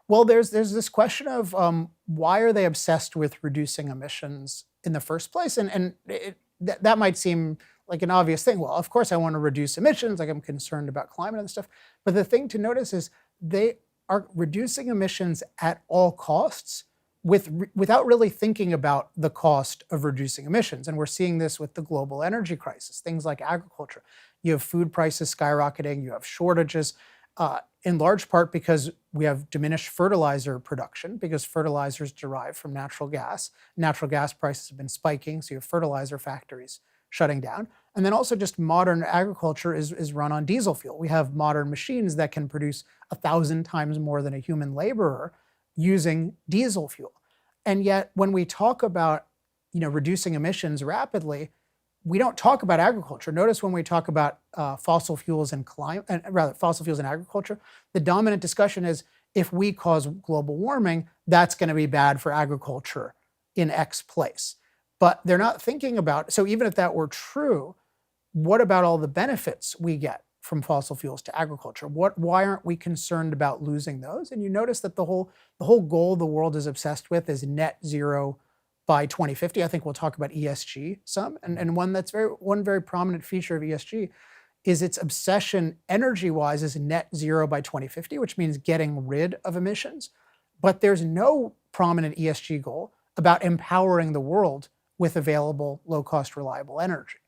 Well, there's this question of why are they obsessed with reducing emissions in the first place, and that might seem like an obvious thing. Well, of course I want to reduce emissions, like I'm concerned about climate and stuff. But the thing to notice is they are reducing emissions at all costs without really thinking about the cost of reducing emissions. And we're seeing this with the global energy crisis, things like agriculture. You have food prices skyrocketing, you have shortages, in large part because we have diminished fertilizer production, because fertilizers derive from natural gas. Natural gas prices have been spiking, so you have fertilizer factories shutting down. And then also just modern agriculture is run on diesel fuel. We have modern machines that can produce 1,000 times more than a human laborer using diesel fuel. And yet when we talk about reducing emissions rapidly, we don't talk about agriculture. Notice when we talk about fossil fuels and fossil fuels and agriculture, the dominant discussion is if we cause global warming, that's going to be bad for agriculture in X place. But they're not thinking about, so even if that were true, what about all the benefits we get from fossil fuels to agriculture? Why aren't we concerned about losing those? And you notice that the whole goal the world is obsessed with is net zero by 2050. I think we'll talk about ESG some, and one very prominent feature of ESG is its obsession energy-wise is net zero by 2050, which means getting rid of emissions. But there's no prominent ESG goal about empowering the world with available, low-cost, reliable energy.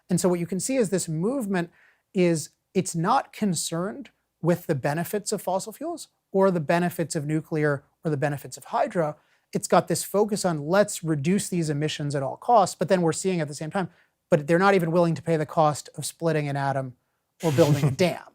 And so what you can see is this movement it's not concerned with the benefits of fossil fuels or the benefits of nuclear or the benefits of hydro. It's got this focus on let's reduce these emissions at all costs, but then we're seeing at the same time, but they're not even willing to pay the cost of splitting an atom or building a dam.